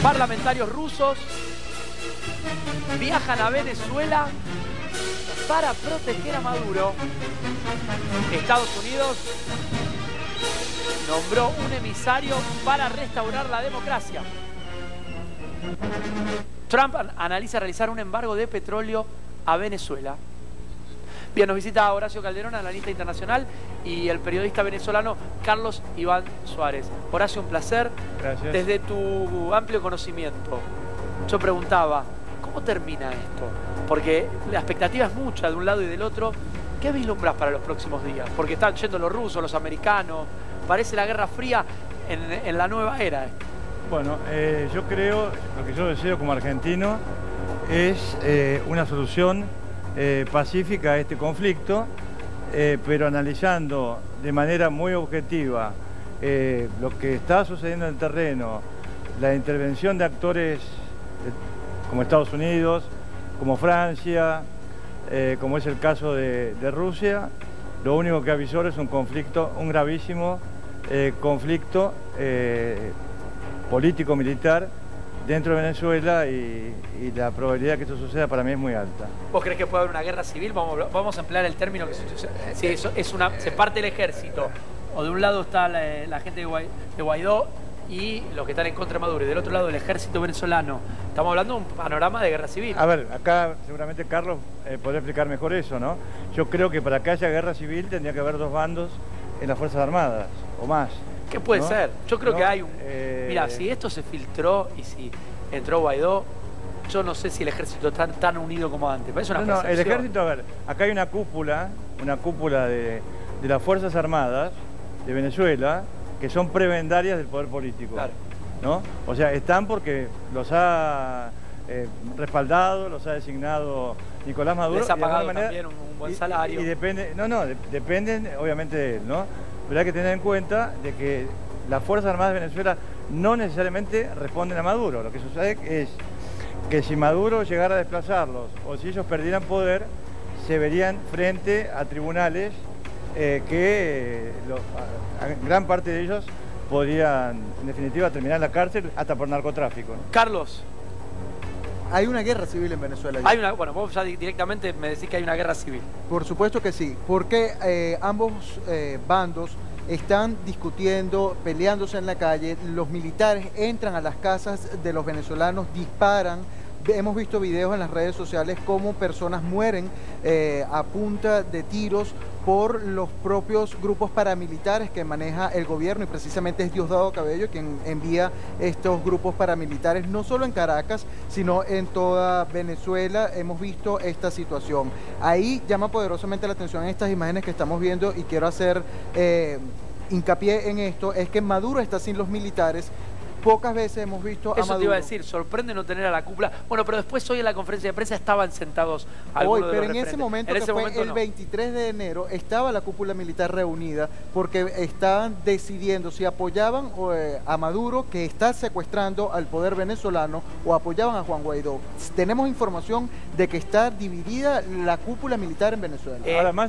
Parlamentarios rusos viajan a Venezuela para proteger a Maduro. Estados Unidos nombró un emisario para restaurar la democracia. Trump analiza realizar un embargo de petróleo a Venezuela. Bien, nos visita Horacio Calderón, analista internacional, y el periodista venezolano Carlos Iván Suárez. Horacio, un placer. Gracias. Desde tu amplio conocimiento, yo preguntaba, ¿cómo termina esto? Porque la expectativa es mucha de un lado y del otro. ¿Qué vislumbras para los próximos días? Porque están yendo los rusos, los americanos. Parece la Guerra Fría en la nueva era. Bueno, yo creo, lo que yo deseo como argentino es una solución pacífica a este conflicto, pero analizando de manera muy objetiva lo que está sucediendo en el terreno, la intervención de actores como Estados Unidos, como Francia, como es el caso de Rusia. Lo único que avisó es un conflicto, un gravísimo conflicto político-militar dentro de Venezuela, y la probabilidad de que esto suceda para mí es muy alta. ¿Vos crees que puede haber una guerra civil? Vamos a emplear el término que si eso es se parte el ejército, o de un lado está la gente de Guaidó y los que están en contra de Maduro, y del otro lado el ejército venezolano. Estamos hablando de un panorama de guerra civil. A ver, acá seguramente Carlos podría explicar mejor eso, ¿no? Yo creo que para que haya guerra civil tendría que haber dos bandos en las Fuerzas Armadas, o más. ¿Qué puede ser? Yo creo que hay un... Mira, si esto se filtró y si entró Guaidó, yo no sé si el ejército está tan unido como antes. Parece una percepción. El ejército, a ver, acá hay una cúpula de las Fuerzas Armadas de Venezuela que son prebendarias del poder político. Claro. ¿No? O sea, están porque los ha respaldado, los ha designado Nicolás Maduro. Les ha pagado también un buen salario. Y depende, dependen obviamente de él, ¿no? Pero hay que tener en cuenta de que las Fuerzas Armadas de Venezuela no necesariamente responden a Maduro. Lo que sucede es que si Maduro llegara a desplazarlos o si ellos perdieran poder, se verían frente a tribunales gran parte de ellos podrían, en definitiva, terminar en la cárcel hasta por narcotráfico, ¿no? Carlos. Hay una guerra civil en Venezuela. Bueno, vos ya directamente me decís que hay una guerra civil. Por supuesto que sí, porque ambos bandos están discutiendo, peleándose en la calle. Los militares entran a las casas de los venezolanos, disparan. Hemos visto videos en las redes sociales cómo personas mueren a punta de tiros por los propios grupos paramilitares que maneja el gobierno, y precisamente es Diosdado Cabello quien envía estos grupos paramilitares, no solo en Caracas, sino en toda Venezuela. Hemos visto esta situación. Ahí llama poderosamente la atención en estas imágenes que estamos viendo, y quiero hacer hincapié en esto, es que Maduro está sin los militares. Pocas veces hemos visto a Maduro. Eso te iba a decir, sorprende no tener a la cúpula. Bueno, pero después hoy en la conferencia de prensa estaban sentados algunos de los pero en ese momento, que fue el 23 de enero, estaba la cúpula militar reunida porque estaban decidiendo si apoyaban a Maduro, que está secuestrando al poder venezolano, o apoyaban a Juan Guaidó. Tenemos información de que está dividida la cúpula militar en Venezuela. Ahora,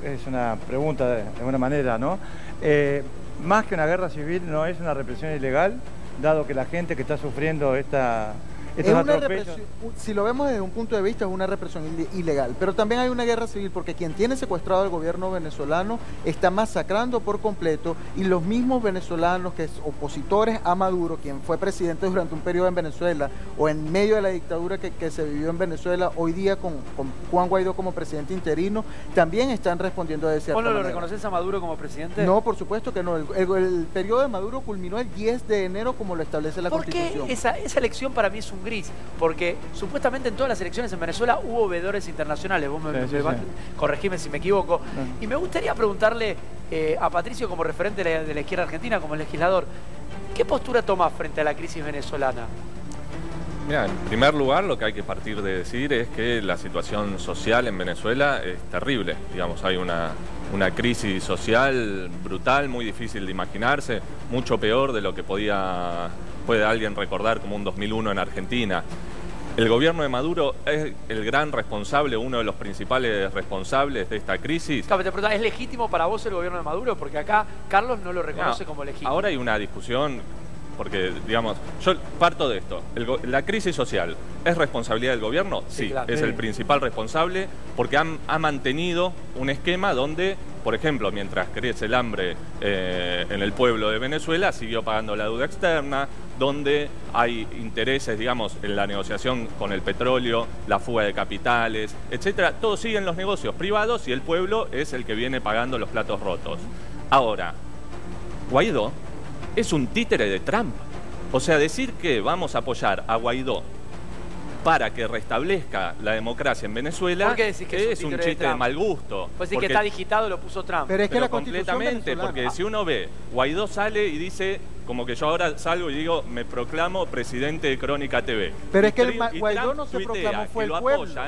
es una pregunta de alguna manera, ¿no? Más que una guerra civil, no es una represión ilegal, dado que la gente que está sufriendo estos atropellos... Si lo vemos desde un punto de vista, es una represión ilegal, pero también hay una guerra civil porque quien tiene secuestrado al gobierno venezolano está masacrando por completo, y los mismos venezolanos que son opositores a Maduro, quien fue presidente durante un periodo en Venezuela, o en medio de la dictadura que se vivió en Venezuela, hoy día con Juan Guaidó como presidente interino, también están respondiendo de cierta manera. ¿Vos no lo reconoces a Maduro como presidente? No, por supuesto que no. El periodo de Maduro culminó el 10 de enero como lo establece la Constitución. ¿Por qué esa elección para mí es un gris? Porque supuestamente en todas las elecciones en Venezuela hubo veedores internacionales. Vos corregime si me equivoco. Y me gustaría preguntarle a Patricio, como referente de la izquierda argentina, como legislador, ¿qué postura toma frente a la crisis venezolana? Mira, en primer lugar, lo que hay que partir de decir es que la situación social en Venezuela es terrible. Digamos, hay una crisis social brutal, muy difícil de imaginarse, mucho peor de lo que puede alguien recordar como un 2001 en Argentina. El gobierno de Maduro es el gran responsable, uno de los principales responsables de esta crisis. Claro, te pregunto, ¿es legítimo para vos el gobierno de Maduro? Porque acá Carlos no lo reconoce como legítimo. Ahora hay una discusión, porque, digamos, yo parto de esto. La crisis social, ¿es responsabilidad del gobierno? Sí, claro, es el principal responsable, porque ha mantenido un esquema donde, por ejemplo, mientras crece el hambre en el pueblo de Venezuela, siguió pagando la deuda externa, donde hay intereses, digamos, en la negociación con el petróleo, la fuga de capitales, etcétera. Todos siguen los negocios privados y el pueblo es el que viene pagando los platos rotos. Ahora, Guaidó es un títere de Trump. O sea, decir que vamos a apoyar a Guaidó para que restablezca la democracia en Venezuela es un chiste de mal gusto. Pues decir que está digitado lo puso Trump. Pero es que la completamente, porque si uno ve, Guaidó sale y dice, como que yo ahora salgo y digo, me proclamo presidente de Crónica TV. Pero es que Guaidó no se proclamó, fue el pueblo.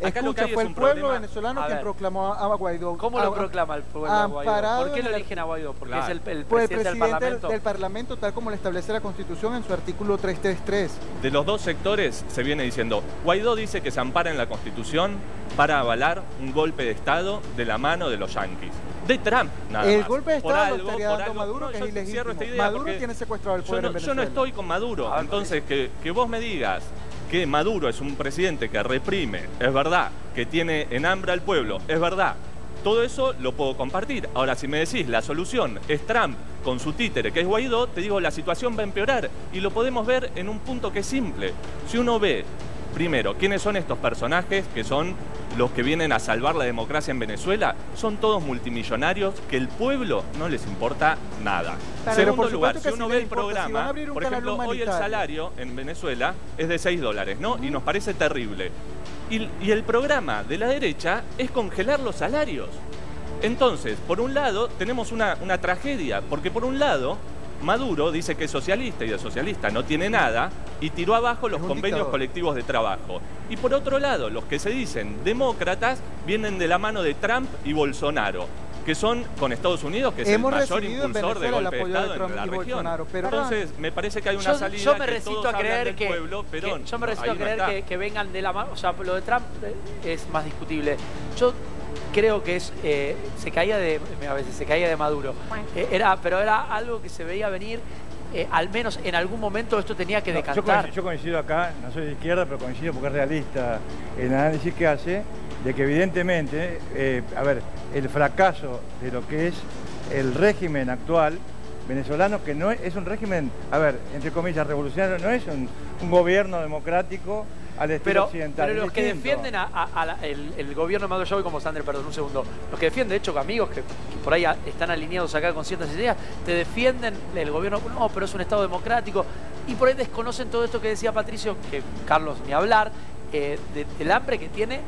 Escucha, fue el pueblo venezolano quien proclamó a Guaidó. ¿Cómo lo proclama el pueblo a Guaidó? ¿Por qué lo eligen a Guaidó? Porque es el presidente del Parlamento, tal como lo establece la Constitución en su artículo 333. De los dos sectores se viene diciendo, Guaidó dice que se ampara en la Constitución para avalar un golpe de Estado de la mano de los yanquis. De Trump, nada más. El golpe de Estado lo estaría dando Maduro, que es ilegítimo. Maduro tiene secuestrado el poder en Venezuela. Yo no estoy con Maduro. Entonces, que vos me digas que Maduro es un presidente que reprime, es verdad, que tiene en hambre al pueblo, es verdad. Todo eso lo puedo compartir. Ahora, si me decís la solución es Trump con su títere, que es Guaidó, te digo, la situación va a empeorar. Y lo podemos ver en un punto que es simple. Si uno ve, primero, quiénes son estos personajes que son los que vienen a salvar la democracia en Venezuela, son todos multimillonarios que el pueblo no les importa nada. Pero segundo lugar, si uno ve el programa, por ejemplo, hoy el salario en Venezuela es de $6, ¿no? Y nos parece terrible. Y el programa de la derecha es congelar los salarios. Entonces, por un lado, tenemos una tragedia, porque por un lado, Maduro dice que es socialista y de socialista no tiene nada y tiró abajo los convenios colectivos de trabajo. Y por otro lado, los que se dicen demócratas vienen de la mano de Trump y Bolsonaro, que son con Estados Unidos, que es el mayor impulsor de golpe de Estado en la región. Entonces, me parece que hay una salida yo me resisto a creer que pueblo, pero yo me resisto a creer que vengan de la mano. O sea, lo de Trump es más discutible. Yo creo que se caía de Maduro. Bueno. Pero era algo que se veía venir. Al menos en algún momento esto tenía que decantar. Yo coincido acá, no soy de izquierda, pero coincido porque es realista el análisis que hace, de que evidentemente, el fracaso de lo que es el régimen actual venezolano, que no es un régimen, entre comillas, revolucionario, no es un gobierno democrático al estilo occidental. Pero los que defienden el gobierno de Maduro, yo voy como Sandra, perdón, un segundo. Los que defienden, de hecho, amigos que por ahí están alineados acá con ciertas ideas, te defienden el gobierno, no, pero es un Estado democrático, y por ahí desconocen todo esto que decía Patricio, que Carlos ni hablar, del hambre que tiene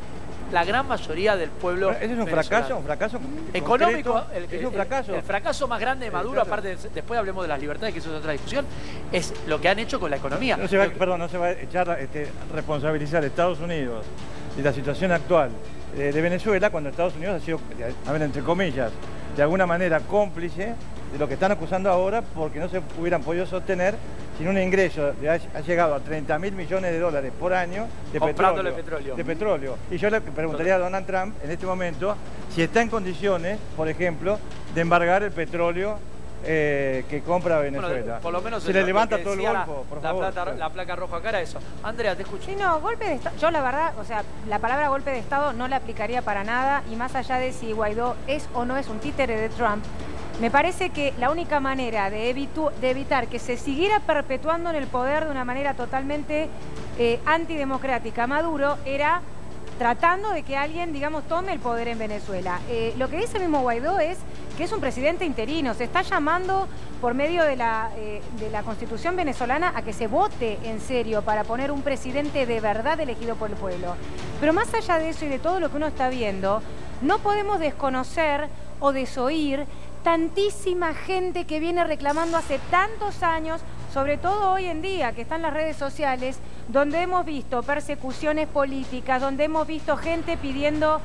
la gran mayoría del pueblo. ¿Ese es un fracaso económico? ¿Es un fracaso? El fracaso más grande de Maduro, aparte, después hablemos de las libertades, que eso es otra discusión, es lo que han hecho con la economía. No se va a echar responsabilizar a Estados Unidos de la situación actual de Venezuela, cuando Estados Unidos ha sido, entre comillas, de alguna manera cómplice de lo que están acusando ahora, porque no se hubieran podido sostener sin un ingreso ha llegado a $30.000 millones por año de petróleo. Y yo le preguntaría a Donald Trump en este momento si está en condiciones, por ejemplo, de embargar el petróleo que compra Venezuela. Bueno, por lo menos se le levanta todo el golfo, por favor. La placa roja acá era eso. Andrea, te escucho. Sí, no, golpe de Estado. Yo la verdad, la palabra golpe de Estado no la aplicaría para nada, y más allá de si Guaidó es o no es un títere de Trump, me parece que la única manera de evitar que se siguiera perpetuando en el poder de una manera totalmente antidemocrática Maduro era tratando de que alguien, tome el poder en Venezuela. Lo que dice el mismo Guaidó es que es un presidente interino. Se está llamando por medio de la Constitución venezolana a que se vote en serio para poner un presidente de verdad elegido por el pueblo. Pero más allá de eso y de todo lo que uno está viendo, no podemos desconocer o desoír tantísima gente que viene reclamando hace tantos años, sobre todo hoy en día, que están las redes sociales, donde hemos visto persecuciones políticas, donde hemos visto gente pidiendo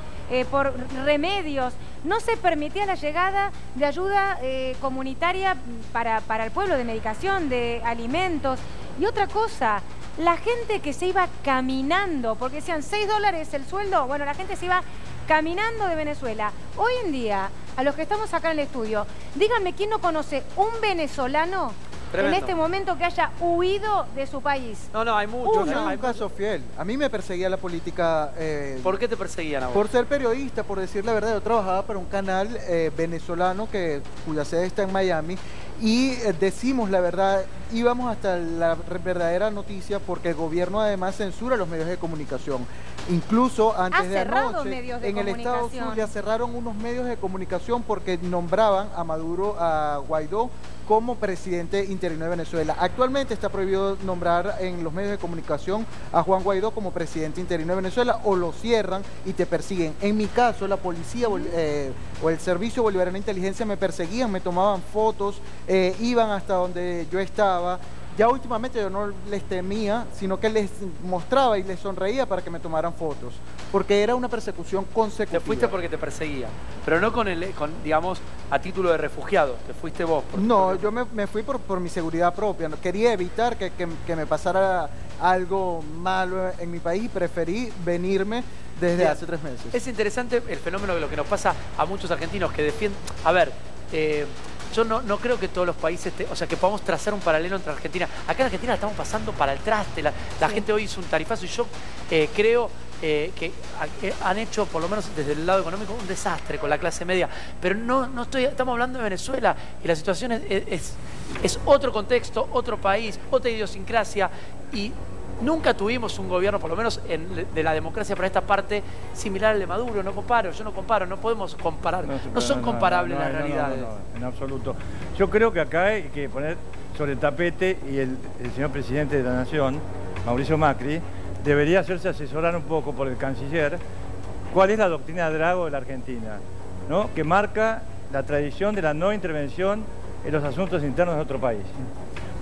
por remedios. No se permitía la llegada de ayuda comunitaria para el pueblo, de medicación, de alimentos. Y otra cosa, la gente que se iba caminando, porque decían $6 el sueldo, bueno, la gente se iba caminando de Venezuela. Hoy en día, a los que estamos acá en el estudio, díganme quién no conoce un venezolano Tremendo. en este momento que haya huido de su país. No, hay muchos. Yo soy un caso fiel. A mí me perseguía la política. ¿Por qué te perseguían a vos? Por ser periodista, por decir la verdad. Yo trabajaba para un canal venezolano cuya sede está en Miami. Y decimos la verdad, íbamos hasta la verdadera noticia porque el gobierno además censura los medios de comunicación. Incluso antes de anoche, en el estado Zulia cerraron unos medios de comunicación porque nombraban a Maduro, a Guaidó, como presidente interino de Venezuela. Actualmente está prohibido nombrar en los medios de comunicación a Juan Guaidó como presidente interino de Venezuela, o lo cierran y te persiguen. En mi caso, la policía o el Servicio Bolivariano de Inteligencia me perseguían, me tomaban fotos, iban hasta donde yo estaba. Ya últimamente yo no les temía, sino que les mostraba y les sonreía para que me tomaran fotos, porque era una persecución consecutiva. Te fuiste porque te perseguían, pero no digamos, a título de refugiado, te fuiste vos. No, yo me fui por mi seguridad propia. Quería evitar que me pasara algo malo en mi país y preferí venirme desde hace 3 meses. Es interesante el fenómeno de lo que nos pasa a muchos argentinos que defienden... A ver... yo no creo que todos los países, o sea, que podamos trazar un paralelo entre Argentina. Acá en Argentina la estamos pasando para el traste. La gente hoy hizo un tarifazo y yo creo que han hecho, por lo menos desde el lado económico, un desastre con la clase media. Pero estamos hablando de Venezuela y la situación es otro contexto, otro país, otra idiosincrasia y... Nunca tuvimos un gobierno, por lo menos de la democracia para esta parte, similar al de Maduro. Yo no comparo, no podemos comparar. No son comparables las realidades. No, en absoluto. Yo creo que acá hay que poner sobre el tapete, y el señor presidente de la Nación, Mauricio Macri, debería hacerse asesorar un poco por el canciller cuál es la doctrina Drago de la Argentina, ¿no? Que marca la tradición de la no intervención en los asuntos internos de otro país.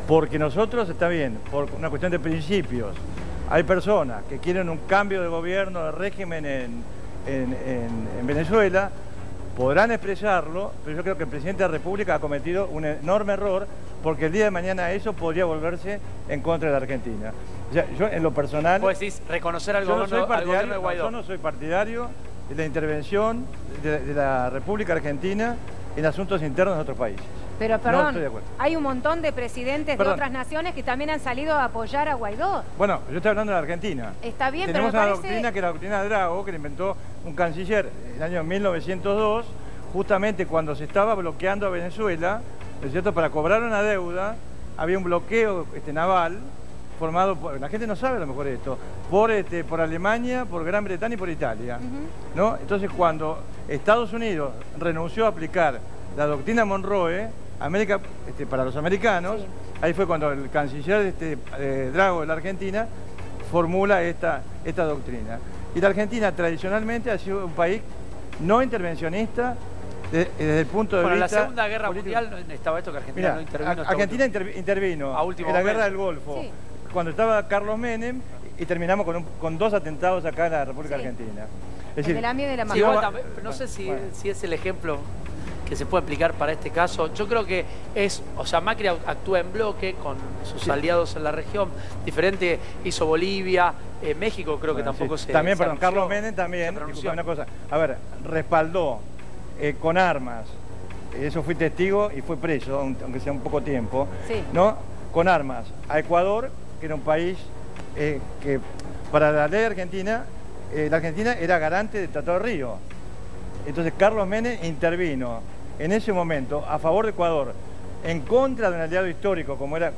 Porque nosotros, está bien, por una cuestión de principios, hay personas que quieren un cambio de gobierno, de régimen en Venezuela, podrán expresarlo, pero yo creo que el presidente de la República ha cometido un enorme error, porque el día de mañana eso podría volverse en contra de la Argentina. O sea, yo en lo personal... ¿Vos decís reconocer al gobierno de Guaidó? Yo no soy partidario de la intervención de la República Argentina en asuntos internos de otros países. Pero perdón, no estoy de acuerdo. Hay un montón de presidentes de otras naciones que también han salido a apoyar a Guaidó. Bueno, yo estoy hablando de la Argentina. Está bien, tenemos pero una doctrina que es la doctrina Drago, que la inventó un canciller en el año 1902, justamente cuando se estaba bloqueando a Venezuela, ¿no es cierto? Para cobrar una deuda, había un bloqueo naval formado por, la gente no sabe a lo mejor esto, por Alemania, por Gran Bretaña y por Italia, ¿no? Entonces cuando Estados Unidos renunció a aplicar la doctrina Monroe, América, para los americanos, sí. Ahí fue cuando el canciller Drago de la Argentina formula esta doctrina. Y la Argentina tradicionalmente ha sido un país no intervencionista desde el punto de vista... Bueno, en la Segunda Guerra Mundial estaba esto que Argentina no intervino. Argentina intervino en la Guerra del Golfo, sí. Cuando estaba Carlos Menem, y terminamos con 2 atentados acá en la República Argentina. Es decir, de la mía y de la mano. No sé si es el ejemplo que se puede aplicar para este caso. Yo creo que Macri actúa en bloque con sus aliados en la región, diferente hizo Bolivia, México creo que tampoco se... También, perdón, Carlos Menem también, una cosa, a ver, respaldó con armas, eso fui testigo y fue preso, aunque sea un poco tiempo, ¿no? Con armas a Ecuador, que era un país que para la ley argentina, la Argentina era garante del Tratado de Río. Entonces Carlos Menem intervino en ese momento a favor de Ecuador, en contra de un aliado histórico como era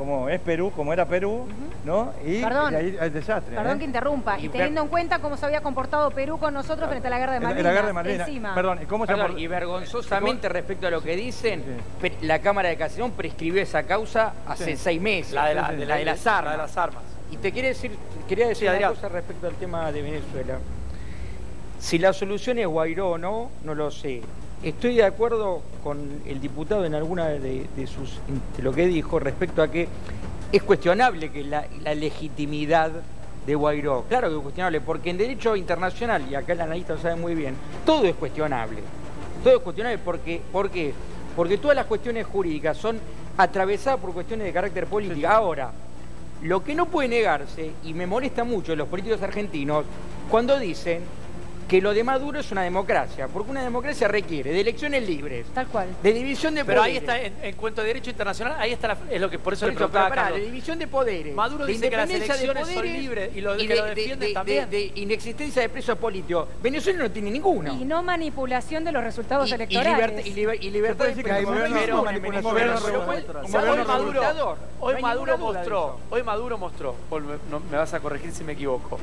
Perú, ¿no? Y perdón, de ahí el desastre. Perdón que interrumpa, y teniendo en cuenta cómo se había comportado Perú con nosotros frente a la Guerra de Malvinas. La Guerra de Malvinas. Perdón, y vergonzosamente respecto a lo que dicen, la Cámara de Casación prescribió esa causa hace 6 meses. La de las armas. Y quería decir una cosa respecto al tema de Venezuela. Si la solución es Guaidó o no, no lo sé. Estoy de acuerdo con el diputado en alguna de lo que dijo respecto a que es cuestionable que la legitimidad de Guaidó. Claro que es cuestionable, porque en derecho internacional, y acá el analista lo sabe muy bien, todo es cuestionable. Todo es cuestionable porque, ¿por qué? Porque todas las cuestiones jurídicas son atravesadas por cuestiones de carácter político. Ahora, Lo que no puede negarse, y me molesta mucho en los políticos argentinos, cuando dicen que lo de Maduro es una democracia, porque una democracia requiere de elecciones libres, tal cual, de división de pero poderes. Pero ahí está, en cuanto a derecho internacional, ahí está, es lo que por eso le pero preguntaba a pará, Carlos. de división de poderes. Maduro de dice que las independencia de elecciones son poderes libres y lo y que lo defienden también. De inexistencia de presos políticos. Venezuela no tiene ninguno. Y no manipulación de los resultados Y electorales. libertad de Hoy Maduro mostró, me vas a corregir si me equivoco,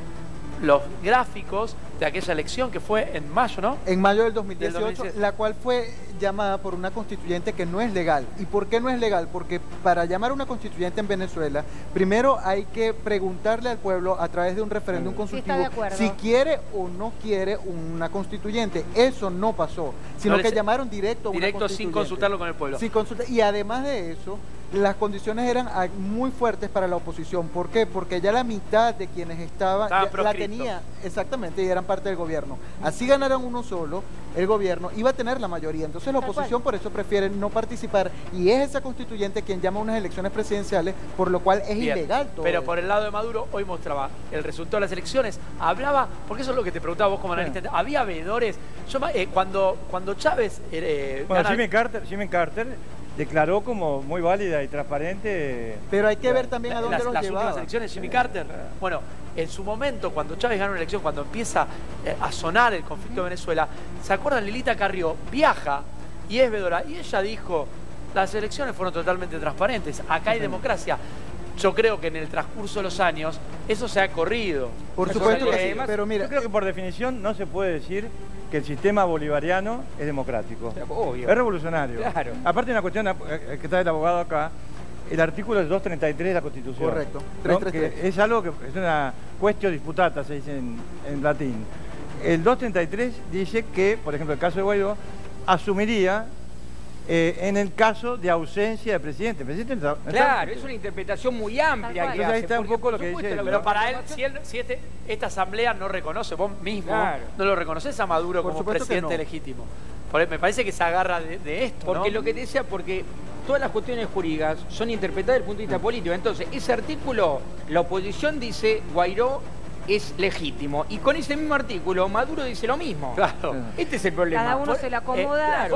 los gráficos de aquella elección que fue en mayo, ¿no? En mayo del 2018, la cual fue llamada por una constituyente que no es legal. ¿Y por qué no es legal? Porque para llamar a una constituyente en Venezuela, primero hay que preguntarle al pueblo a través de un referéndum consultivo si quiere o no quiere una constituyente. Eso no pasó, sino que llamaron directo a una constituyente. Sin consultarlo con el pueblo. Sin consultar. Y además de eso, las condiciones eran muy fuertes para la oposición. ¿Por qué? Porque ya la mitad de quienes estaban la tenía, exactamente, y eran parte del gobierno. Así ganaran uno solo, el gobierno iba a tener la mayoría. Entonces la oposición por eso prefiere no participar, y es esa constituyente quien llama a unas elecciones presidenciales, por lo cual es ilegal todo. Pero por el lado de Maduro, hoy mostraba el resultado de las elecciones, hablaba, porque eso es lo que te preguntaba vos como analista, había veedores. Yo, cuando Chávez... bueno, Jimmy Carter declaró como muy válida y transparente. Pero hay que ver también a dónde los llevaba. Las últimas elecciones, Jimmy Carter. Bueno, en su momento, cuando Chávez gana una elección, cuando empieza a sonar el conflicto de Venezuela, ¿se acuerdan? Lilita Carrió viaja y es veedora, y ella dijo, las elecciones fueron totalmente transparentes, acá hay democracia. Yo creo que en el transcurso de los años eso se ha corrido. Por supuesto que sí, pero mira, yo creo que por definición no se puede decir que el sistema bolivariano es democrático. Obvio. Es revolucionario. Claro. Aparte, una cuestión que está el abogado acá, el artículo 233 de la Constitución. Correcto. ¿No? Que es algo que es una cuestión disputata, se dice en latín. El 233 dice que, por ejemplo, el caso de Guaidó asumiría en el caso de ausencia del presidente. Claro, es una interpretación muy amplia. Entonces ahí está un poco lo que dice. Pero para él, si esta asamblea no reconoce, vos mismo no lo reconoces a Maduro como presidente legítimo. Me parece que se agarra de esto, porque ¿no? lo que te decía, porque todas las cuestiones jurídicas son interpretadas desde el punto de vista político. Entonces, ese artículo, la oposición dice Guaidó es legítimo. Y con ese mismo artículo, Maduro dice lo mismo. Claro. Este es el problema. Cada uno se le acomoda.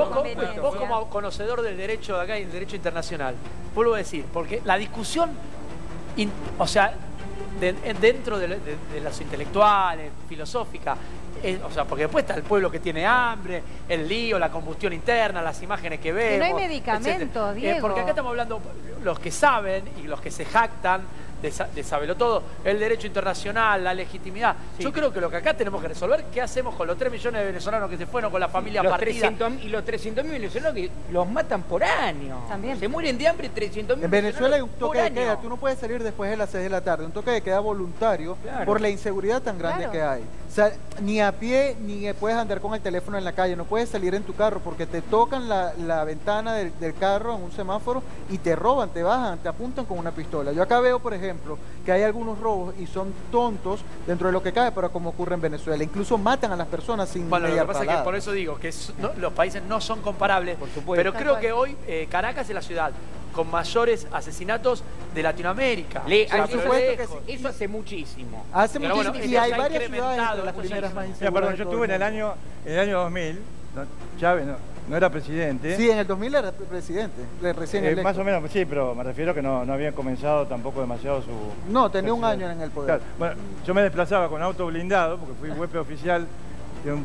Vos como conocedor del derecho de acá y del derecho internacional, vuelvo a decir, porque la discusión, dentro de los intelectuales, filosófica, porque después está el pueblo que tiene hambre, el lío, la combustión interna, las imágenes que vemos. Que no hay medicamentos, Diego. Porque acá estamos hablando, los que saben y los que se jactan de saberlo todo, el derecho internacional, la legitimidad. Sí. Yo creo que lo que acá tenemos que resolver, ¿qué hacemos con los 3 millones de venezolanos que se fueron, con la familia partida? Y los 300.000 venezolanos que los matan por año. También. Se mueren de hambre 300.000. En Venezuela hay un toque de queda, tú no puedes salir después de las 6 de la tarde, un toque de queda voluntario por la inseguridad tan grande que hay. O sea, ni a pie, ni puedes andar con el teléfono en la calle, no puedes salir en tu carro porque te tocan la ventana del carro en un semáforo y te roban, te bajan, te apuntan con una pistola. Yo acá veo, por ejemplo, que hay algunos robos y son tontos dentro de lo que cabe, pero como ocurre en Venezuela. Incluso matan a las personas sin mediar palabra. Lo que pasa es que por eso digo que los países no son comparables, por supuesto. Pero creo que hoy Caracas es la ciudad con mayores asesinatos de Latinoamérica. Eso hace muchísimo. Hace muchísimo, y hay varias ciudades entre las primeras más inseguras. Perdón, yo estuve en el año 2000, Chávez no era presidente. Sí, en el 2000 era presidente, recién electo. Más o menos, sí, pero me refiero que no había comenzado tampoco demasiado su... No, tenía un año en el poder. Claro. Bueno, yo me desplazaba con auto blindado, porque fui huésped oficial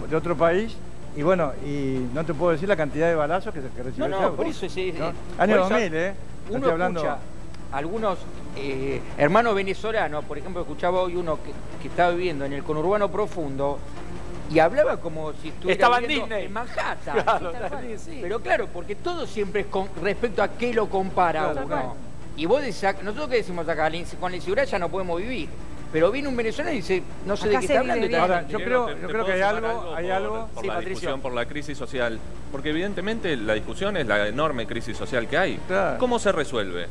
de otro país, y bueno, y no te puedo decir la cantidad de balazos que recibió ese auto. Por eso sí. ¿No? Año 2000, Uno escucha algunos hermanos venezolanos, por ejemplo, escuchaba hoy uno que estaba viviendo en el conurbano profundo, y hablaba como si estuviera viviendo en Manhattan. Claro, sí. Pero claro, porque todo siempre es con respecto a qué lo compara uno. Y vos decís, nosotros que decimos acá, con la inseguridad ya no podemos vivir. Pero viene un venezolano y dice, no sé de qué está hablando. Ahora, yo creo que hay algo... Por la discusión, por la crisis social. Porque evidentemente la discusión es la enorme crisis social que hay. Claro. ¿Cómo se resuelve?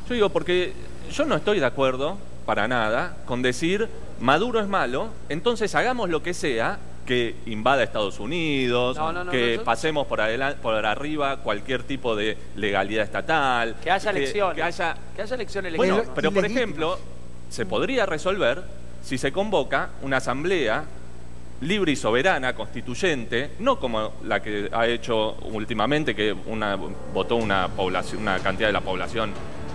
Yo digo, porque yo no estoy de acuerdo, para nada, con decir Maduro es malo, entonces hagamos lo que sea que invada Estados Unidos, que pasemos por arriba cualquier tipo de legalidad estatal. Que haya elecciones. Que haya elecciones. Bueno, pero por ejemplo, se podría resolver si se convoca una asamblea libre y soberana, constituyente, no como la que ha hecho últimamente, que votó una cantidad de la población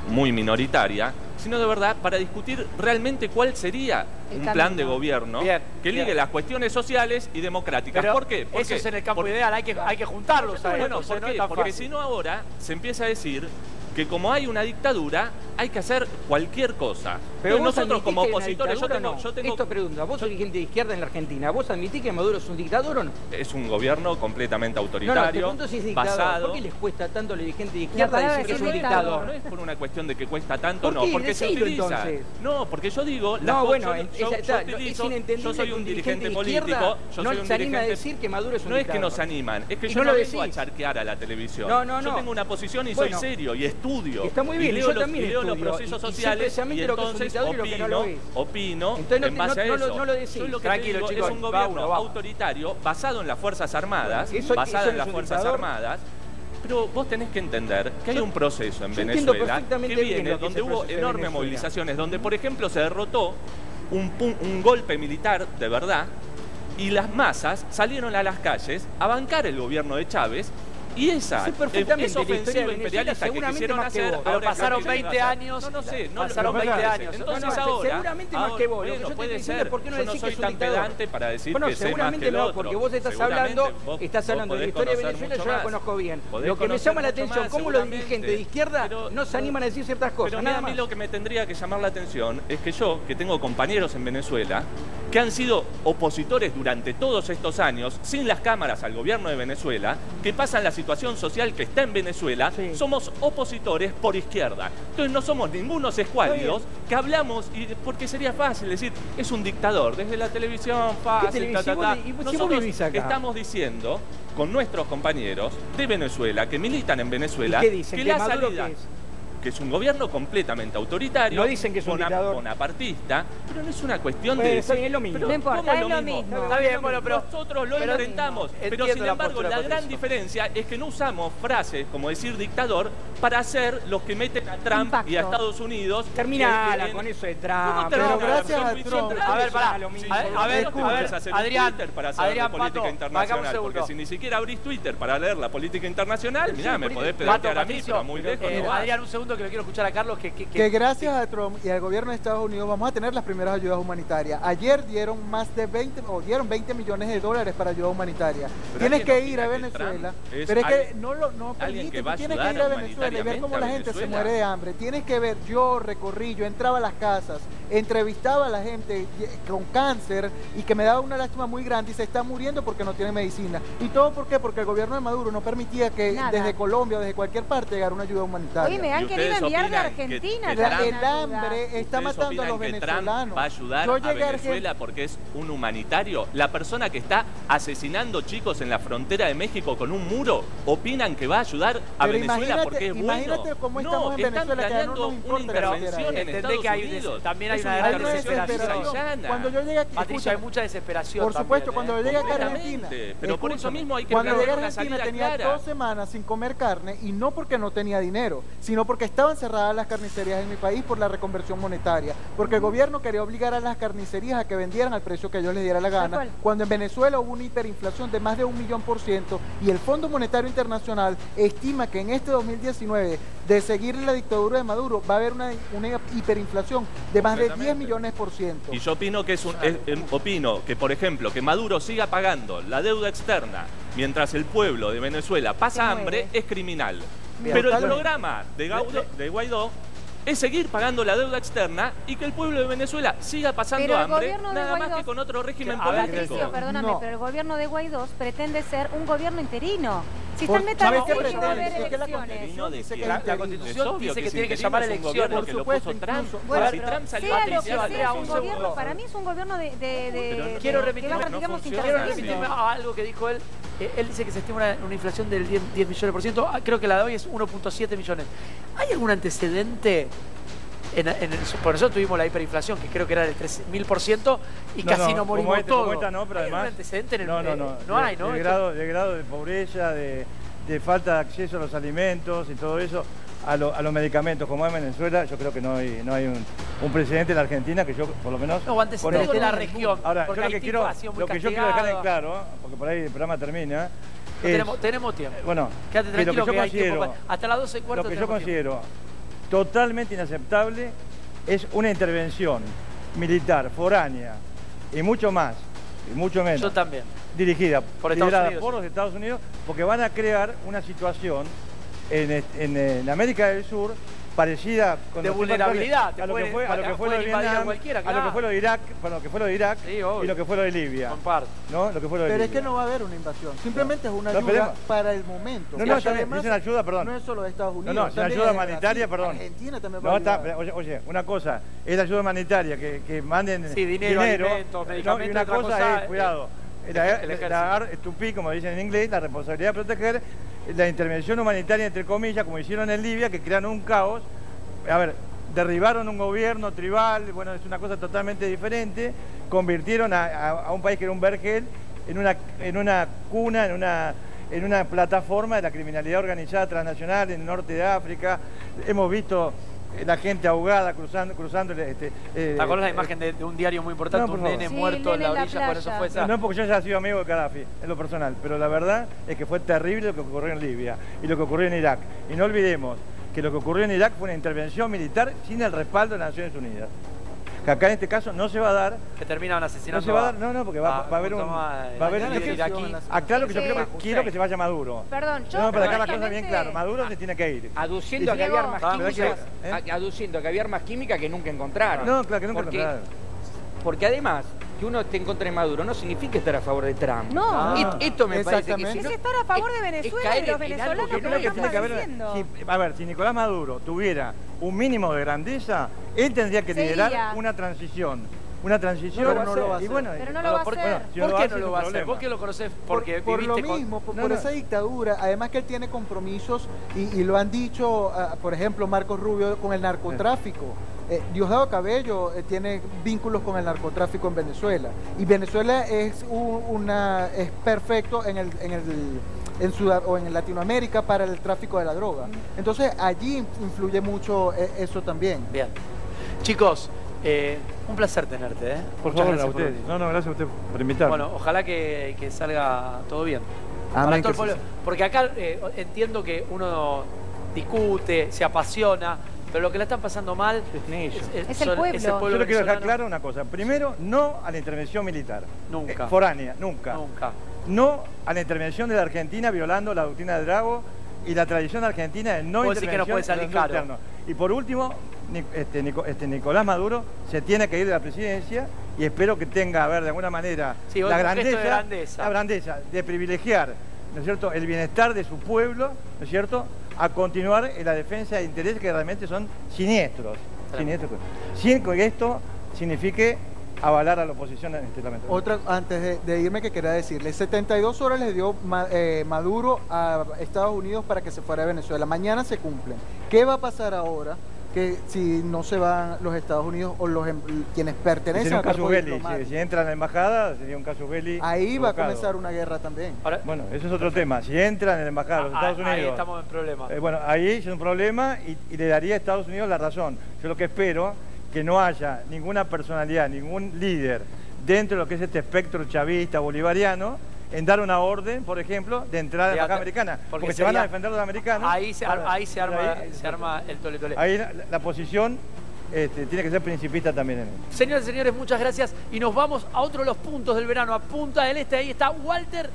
muy minoritaria, sino de verdad para discutir realmente cuál sería un plan de gobierno que ligue las cuestiones sociales y democráticas. Pero ¿por qué? Eso es en el campo ideal, hay que juntarlos. Bueno, ¿por qué? Porque si no ahora se empieza a decir que como hay una dictadura, hay que hacer cualquier cosa. Pero nosotros como opositores, yo tengo... Esto pregunta, vos sos dirigente de izquierda en la Argentina, ¿vos admitís que Maduro es un dictador o no? Es un gobierno completamente autoritario, si es dictador. basado... ¿Por qué les cuesta tanto a los dirigentes de izquierda decir que es un dictador? No es por una cuestión de que cuesta tanto, no, porque se utiliza. Entonces. No, porque yo digo... yo soy un dirigente político, no se anima a decir que Maduro es un dictador. No es que nos animan, es que yo no vengo a charquear a la televisión. Yo tengo una posición y soy serio y estudio. Está muy bien, yo también leo los procesos sociales y entonces opino en base a eso. No lo decís. Yo lo que digo es un gobierno autoritario basado en las Fuerzas Armadas, pero vos tenés que entender que hay un proceso en Venezuela que viene donde hubo enormes movilizaciones, donde por ejemplo se derrotó un golpe militar de verdad y las masas salieron a las calles a bancar el gobierno de Chávez. Y esa ofensiva imperialista que quisieron hacer... Pero pasaron 20 años. Pasaron 20 años. Entonces ahora... Seguramente más que vos. Bueno, puede ser. ¿Por qué no yo no soy tan pedante para decir que sé más que el otro. Porque vos estás hablando de la historia de Venezuela, yo la conozco bien. Lo que me llama la atención, cómo los dirigentes de izquierda no se animan a decir ciertas cosas. Pero a mí lo que me tendría que llamar la atención es que yo, que tengo compañeros en Venezuela, que han sido opositores durante todos estos años, sin las cámaras al gobierno de Venezuela, que pasan la situación social que está en Venezuela, somos opositores por izquierda. Entonces no somos ningunos escuálidos que hablamos, porque sería fácil decir, es un dictador, desde la televisión, fácil, Nosotros estamos diciendo, con nuestros compañeros de Venezuela, que militan en Venezuela, que la salida... que es un gobierno completamente autoritario, no dicen que es un dictador bonapartista, pero no es una cuestión de decir, es lo mismo. Pero, no importa, es lo mismo. Está bien, bueno, pero nosotros lo enfrentamos, pero sin embargo la gran diferencia es que no usamos frases como decir dictador para hacer los que meten a Trump y a Estados Unidos. Terminala con eso de Trump. Pero gracias a Trump. A ver, pará. A ver, Adrián, para saber de política internacional, porque si ni siquiera abrís Twitter para leer la política internacional, mirá, me podés pedantear a mí, pero muy lejos no vas. Adrián, un segundo que lo quiero escuchar a Carlos. Que gracias a Trump y al gobierno de Estados Unidos vamos a tener las primeras ayudas humanitarias. Ayer dieron dieron 20 millones de dólares para ayuda humanitaria. Tienes que ir a Venezuela, pero es que no permite, tú tienes que ir a Venezuela y ver cómo la gente se muere de hambre. Tienes que ver, yo entraba a las casas, entrevistaba a la gente con cáncer y que me daba una lástima muy grande y se está muriendo porque no tiene medicina. ¿Y todo por qué? Porque el gobierno de Maduro no permitía que desde Colombia o desde cualquier parte llegara una ayuda humanitaria. Oye, me han querido enviar de Argentina. El hambre está matando a los venezolanos. Trump va a ayudar a Venezuela porque es un humanitario. La persona que está asesinando chicos en la frontera de México con un muro, opinan que va a ayudar a Venezuela porque es bueno. Imagínate cómo estamos en Venezuela, que no nos importa una intervención en Estados Unidos. También hay una gran desesperación. Cuando yo llegué aquí, Patricia, hay mucha desesperación. Por supuesto, cuando yo llegué a Argentina, pero por eso mismo hay que cuando llegué a una Argentina salida tenía clara. 2 semanas sin comer carne y no porque no tenía dinero, sino porque estaban cerradas las carnicerías en mi país por la reconversión monetaria, porque el gobierno quería obligar a las carnicerías a que vendieran al precio que a ellos les diera la gana, cuando en Venezuela hubo una hiperinflación de más de 1.000.000% y el Fondo Monetario Internacional estima que en este 2019, de seguir la dictadura de Maduro, va a haber una hiperinflación de más de 10 millones%. Y yo opino que opino que, por ejemplo, que Maduro siga pagando la deuda externa mientras el pueblo de Venezuela pasa hambre es criminal. Pero el programa de Guaidó es seguir pagando la deuda externa y que el pueblo de Venezuela siga pasando hambre, nada más que con otro régimen político. Patricio, perdóname, pero el gobierno de Guaidó pretende ser un gobierno interino. Si están ¿Sabes qué metafóricos, va a haber pretende? Es que la elecciones. Constitución dice que La Constitución dice que tiene que llamar a elecciones. Por supuesto, incluso. Bueno, si Trump salió sea a lo que sea, Patricia, es un gobierno, para mí es un gobierno quiero que remitirme va, digamos, quiero interveniendo. remitirme a algo que dijo él. Él dice que se estima una inflación del 10 millones%. Creo que la de hoy es 1.7 millones. ¿Hay algún antecedente? Por eso tuvimos la hiperinflación, que creo que era del 3.000% y casi nos morimos todos. Pero además, ¿Hay algún antecedente en el no hay, ¿no? De grado de pobreza, de falta de acceso a los alimentos y todo eso, a los medicamentos, como en Venezuela, yo creo que no hay un presidente de la Argentina que yo por lo menos no, antes conozco. de la región. Ahora, yo lo que quiero dejar en claro, porque por ahí el programa termina, tenemos tiempo. Bueno, quédate tranquilo que hay tiempo. Hasta las 12:15. Lo que yo considero totalmente inaceptable es una intervención militar, foránea y mucho más, y mucho menos. Yo también. Liderada Unidos. por los Estados Unidos, porque van a crear una situación en América del Sur parecida con de vulnerabilidad a lo que fue lo de Vietnam, a lo que fue lo de Irak, sí, y lo que fue lo de Libia. Comparto. ¿No? Lo que fue lo de Pero Libia. es que no va a haber una invasión, simplemente es una ayuda para el momento. No, además, es una ayuda, perdón. No es solo de Estados Unidos. No, es una ayuda humanitaria, perdón. Argentina también va a ayudar. Oye, una cosa es la ayuda humanitaria, que manden dinero, alimentos, medicamentos, y una cosa es, cuidado, el Tupí, como dicen en inglés, la responsabilidad de proteger la intervención humanitaria, entre comillas, como hicieron en Libia, que crearon un caos. A ver, derribaron un gobierno tribal, bueno, es una cosa totalmente diferente, convirtieron a un país que era un vergel en una cuna, en una plataforma de la criminalidad organizada transnacional en el norte de África. Hemos visto la gente ahogada cruzando ¿te acuerdas la imagen de un diario muy importante, un nene muerto en la orilla? Por eso fue esa. No, porque yo ya he sido amigo de Gaddafi, en lo personal, pero la verdad es que fue terrible lo que ocurrió en Libia y lo que ocurrió en Irak. Y no olvidemos que lo que ocurrió en Irak fue una intervención militar sin el respaldo de las Naciones Unidas. Que acá en este caso no se va a dar. Que terminan asesinando. No se va a dar, no, porque va a haber un. Aclaro que yo quiero que se vaya Maduro. Perdón, yo. No, para dejar las cosas bien claras. Maduro se tiene que ir. Aduciendo a que había armas químicas que nunca encontraron. No, claro que nunca encontraron. Porque además, que uno esté en contra de Maduro no significa estar a favor de Trump. No. Esto me parece que es estar a favor de Venezuela y los venezolanos que lo están padeciendo. A ver, si Nicolás Maduro tuviera un mínimo de grandeza, él tendría que liderar una transición. Una transición. Pero no lo va a hacer. Pero no lo va a hacer. ¿Por qué no lo va a hacer? ¿Vos qué lo conocés? Porque por lo mismo, por esa dictadura. Además que él tiene compromisos y lo han dicho, por ejemplo, Marcos Rubio con el narcotráfico. Diosdado Cabello tiene vínculos con el narcotráfico en Venezuela. Y Venezuela es es perfecto en Latinoamérica para el tráfico de la droga. Entonces allí influye mucho eso también. Bien. Chicos, un placer tenerte, ¿eh? Por favor, a usted. No, gracias a usted por invitarme. Bueno, ojalá que salga todo bien. Amén, todo el pueblo. Porque acá entiendo que uno discute, se apasiona, pero lo que la están pasando mal es el pueblo. Yo le quiero dejar claro una cosa. Primero, no a la intervención militar. Nunca. Foránea, nunca. No a la intervención de la Argentina violando la doctrina de Drago y la tradición argentina de no intervención que no puede salir caro. Y por último, Nicolás Maduro se tiene que ir de la presidencia y espero que tenga, a ver, de alguna manera, la grandeza de privilegiar, ¿no es cierto?, el bienestar de su pueblo, ¿no es cierto?, a continuar en la defensa de intereses que realmente son siniestros. Sin que esto signifique avalar a la oposición en este lamento. Otra, antes de irme, que quería decirle, 72 horas le dio Maduro a Estados Unidos para que se fuera de Venezuela. Mañana se cumplen. ¿Qué va a pasar ahora? Que si no se van los Estados Unidos o quienes pertenecen al cuerpo diplomático. Si entran a la embajada, sería un caso belli. Ahí va a comenzar una guerra también. Ahora, bueno, eso es otro tema. Si entran en la embajada de los Estados Unidos... Ahí estamos en problema. Bueno, ahí es un problema y le daría a Estados Unidos la razón. Yo lo que espero que no haya ninguna personalidad, ningún líder dentro de lo que es este espectro chavista bolivariano en dar una orden, por ejemplo, de entrada a la embajada americana. Porque se van a defender los americanos. Ahí se arma el tole-tole. Ahí la posición tiene que ser principista también en él. Señores y señores, muchas gracias. Y nos vamos a otro de los puntos del verano, a Punta del Este. Ahí está Walter